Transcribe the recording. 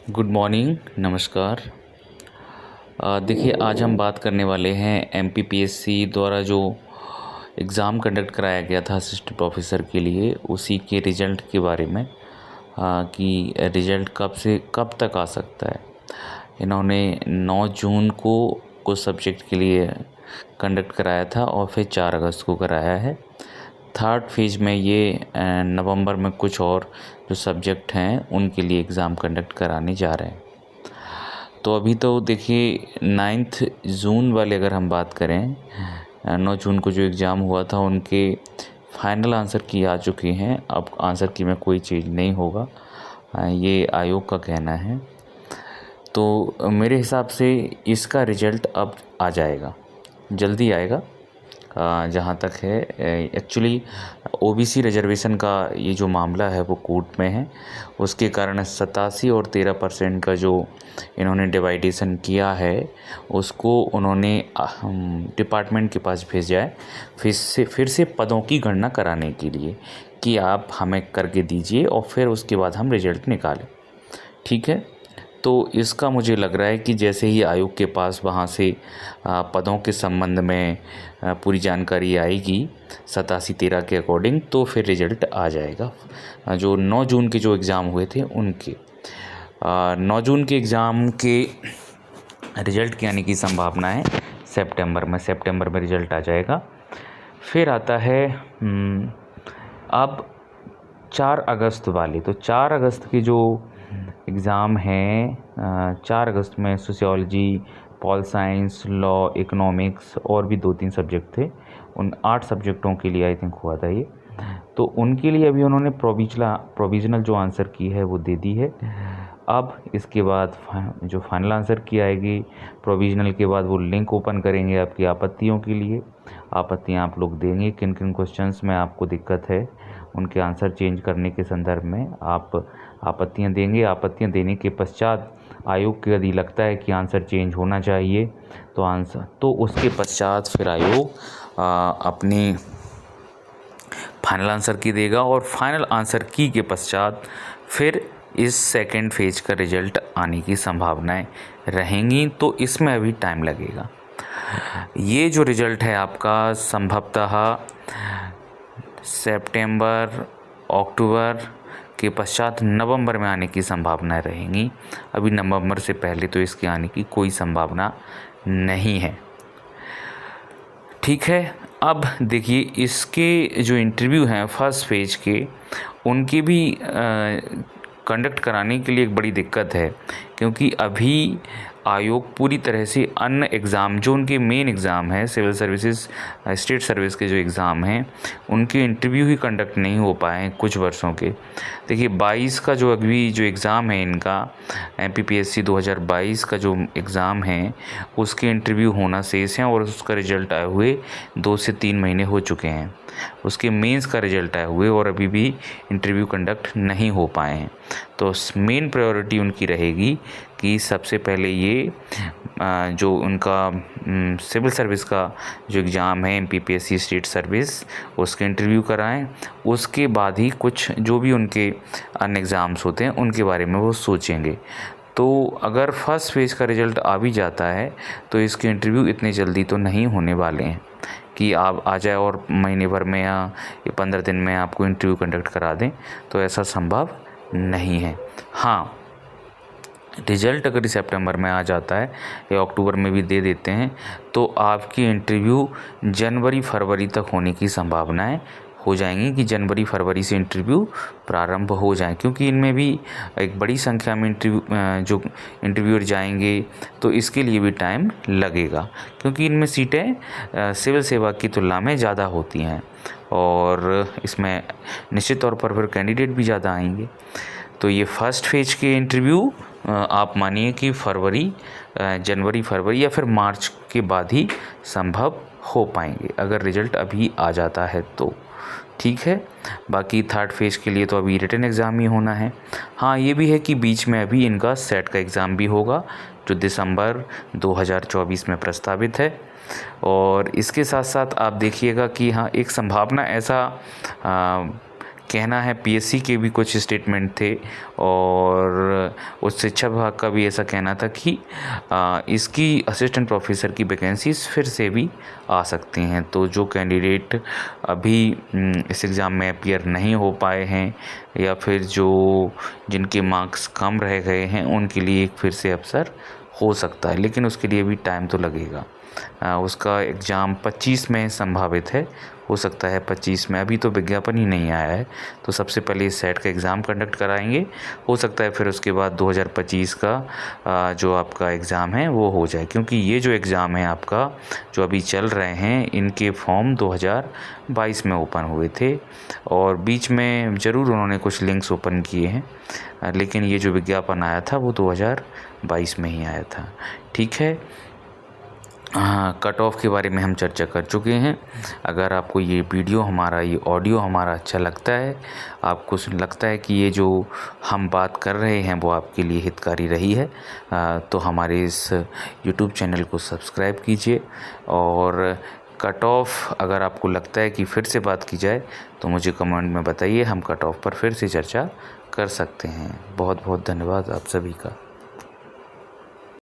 Good morning, नमस्कार। देखिए, आज हम बात करने वाले हैं एमपीपीएससी द्वारा जो एग्ज़ाम कंडक्ट कराया गया था असिस्टेंट प्रोफेसर के लिए, उसी के रिज़ल्ट के बारे में कि रिज़ल्ट कब से कब तक आ सकता है। इन्होंने 9 जून को कुछ सब्जेक्ट के लिए कंडक्ट कराया था और फिर 4 अगस्त को कराया है। थर्ड फेज़ में ये नवंबर में कुछ और जो सब्जेक्ट हैं उनके लिए एग्ज़ाम कंडक्ट कराने जा रहे हैं। तो अभी तो देखिए 9 जून वाले अगर हम बात करें, 9 जून को जो एग्ज़ाम हुआ था उनके फाइनल आंसर की आ चुके हैं। अब आंसर की में कोई चेंज नहीं होगा, ये आयोग का कहना है। तो मेरे हिसाब से इसका रिज़ल्ट अब आ जाएगा, जल्दी आएगा। जहाँ तक है एक्चुअली ओबीसी रिजर्वेशन का ये जो मामला है वो कोर्ट में है। उसके कारण 87 और 13% का जो इन्होंने डिवाइडेशन किया है उसको उन्होंने डिपार्टमेंट के पास भेजा है फिर से पदों की गणना कराने के लिए कि आप हमें करके दीजिए और फिर उसके बाद हम रिज़ल्ट निकालें। ठीक है, तो इसका मुझे लग रहा है कि जैसे ही आयोग के पास वहाँ से पदों के संबंध में पूरी जानकारी आएगी 87-13 के अकॉर्डिंग, तो फिर रिज़ल्ट आ जाएगा। जो 9 जून के जो एग्ज़ाम हुए थे उनके 9 जून के एग्ज़ाम के रिज़ल्ट के आने की संभावना है सितंबर में रिज़ल्ट आ जाएगा। फिर आता है अब 4 अगस्त वाली। तो 4 अगस्त की जो एग्ज़ाम है, 4 अगस्त में sociology, pol science, law, economics और भी 2-3 सब्जेक्ट थे। उन 8 सब्जेक्टों के लिए आई थिंक हुआ था ये। तो उनके लिए अभी उन्होंने प्रोविज़नल जो आंसर की है वो दे दी है। अब इसके बाद जो फाइनल आंसर की आएगी प्रोविज़नल के बाद, वो लिंक ओपन करेंगे आपकी आपत्तियों के लिए। आपत्तियाँ आप लोग देंगे, किन किन क्वेश्चंस में आपको दिक्कत है उनके आंसर चेंज करने के संदर्भ में आप आपत्तियां देंगे। आपत्तियां देने के पश्चात आयोग को यदि लगता है कि आंसर चेंज होना चाहिए तो उसके पश्चात फिर आयोग अपनी फाइनल आंसर की देगा और फाइनल आंसर की के पश्चात फिर इस सेकंड फेज का रिज़ल्ट आने की संभावनाएं रहेंगी। तो इसमें अभी टाइम लगेगा। ये जो रिज़ल्ट है आपका संभवतः सितंबर, अक्टूबर के पश्चात नवंबर में आने की संभावनाएं रहेंगी। अभी नवंबर से पहले तो इसके आने की कोई संभावना नहीं है। ठीक है, अब देखिए इसके जो इंटरव्यू हैं फर्स्ट फेज के, उनके भी कंडक्ट कराने के लिए एक बड़ी दिक्कत है, क्योंकि अभी आयोग पूरी तरह से अन्य एग्ज़ाम जो उनके मेन एग्ज़ाम है, सिविल सर्विसेज स्टेट सर्विस के जो एग्ज़ाम हैं उनके इंटरव्यू ही कंडक्ट नहीं हो पाए हैं कुछ वर्षों के। देखिए 22 का जो अभी जो एग्ज़ाम है इनका, एमपीपीएससी 2022 का जो एग्ज़ाम है उसके इंटरव्यू होना शेष हैं और उसका रिज़ल्ट आए हुए 2 से 3 महीने हो चुके हैं। उसके मेंस का रिज़ल्ट आए हुए और अभी भी इंटरव्यू कंडक्ट नहीं हो पाए हैं। तो मेन प्रायोरिटी उनकी रहेगी कि सबसे पहले ये जो उनका सिविल सर्विस का जो एग्ज़ाम है एमपीपीएससी स्टेट सर्विस, उसके इंटरव्यू कराएं। उसके बाद ही कुछ जो भी उनके अन्य एग्ज़ाम्स होते हैं उनके बारे में वो सोचेंगे। तो अगर फर्स्ट फेज़ का रिज़ल्ट आ भी जाता है तो इसके इंटरव्यू इतने जल्दी तो नहीं होने वाले हैं कि आप आ जाए और महीने भर में या 15 दिन में आपको इंटरव्यू कंडक्ट करा दें, तो ऐसा संभव नहीं है। हाँ, रिज़ल्ट अगर सितंबर में आ जाता है या अक्टूबर में भी दे देते हैं तो आपकी इंटरव्यू जनवरी-फरवरी तक होने की संभावनाएं हो जाएंगी कि जनवरी-फरवरी से इंटरव्यू प्रारंभ हो जाएं, क्योंकि इनमें भी एक बड़ी संख्या में जो इंटरव्यूअर जाएंगे तो इसके लिए भी टाइम लगेगा, क्योंकि इनमें सीटें सिविल सेवा की तुलना में ज़्यादा होती हैं और इसमें निश्चित तौर पर फिर कैंडिडेट भी ज़्यादा आएंगे। तो ये फर्स्ट फेज के इंटरव्यू आप मानिए कि जनवरी-फरवरी या फिर मार्च के बाद ही संभव हो पाएंगे अगर रिज़ल्ट अभी आ जाता है तो। ठीक है, बाकी थर्ड फेज के लिए तो अभी रिटन एग्ज़ाम ही होना है। हाँ, ये भी है कि बीच में अभी इनका सेट का एग्ज़ाम भी होगा जो दिसंबर 2024 में प्रस्तावित है। और इसके साथ साथ आप देखिएगा कि हाँ, एक संभावना ऐसा कहना है पीएससी के भी कुछ स्टेटमेंट थे और उस शिक्षा विभाग का भी ऐसा कहना था कि इसकी असिस्टेंट प्रोफेसर की वैकेंसीज फिर से भी आ सकती हैं। तो जो कैंडिडेट अभी इस एग्ज़ाम में अपीयर नहीं हो पाए हैं या फिर जिनके मार्क्स कम रह गए हैं, उनके लिए एक फिर से अवसर हो सकता है, लेकिन उसके लिए भी टाइम तो लगेगा। उसका एग्ज़ाम 25 में संभावित है, हो सकता है 25 में, अभी तो विज्ञापन ही नहीं आया है। तो सबसे पहले इस सेट का एग्ज़ाम कंडक्ट कराएंगे, हो सकता है फिर उसके बाद 2025 का जो आपका एग्ज़ाम है वो हो जाए, क्योंकि ये जो एग्ज़ाम है आपका जो अभी चल रहे हैं, इनके फॉर्म 2022 में ओपन हुए थे और बीच में ज़रूर उन्होंने कुछ लिंक्स ओपन किए हैं, लेकिन ये जो विज्ञापन आया था वो 2022 में ही आया था। ठीक है, हाँ, कट ऑफ के बारे में हम चर्चा कर चुके हैं। अगर आपको ये ऑडियो हमारा अच्छा लगता है, आपको लगता है कि ये जो हम बात कर रहे हैं वो आपके लिए हितकारी रही है, तो हमारे इस यूट्यूब चैनल को सब्सक्राइब कीजिए। और कट ऑफ अगर आपको लगता है कि फिर से बात की जाए तो मुझे कमेंट में बताइए, हम कट ऑफ पर फिर से चर्चा कर सकते हैं। बहुत बहुत धन्यवाद आप सभी का।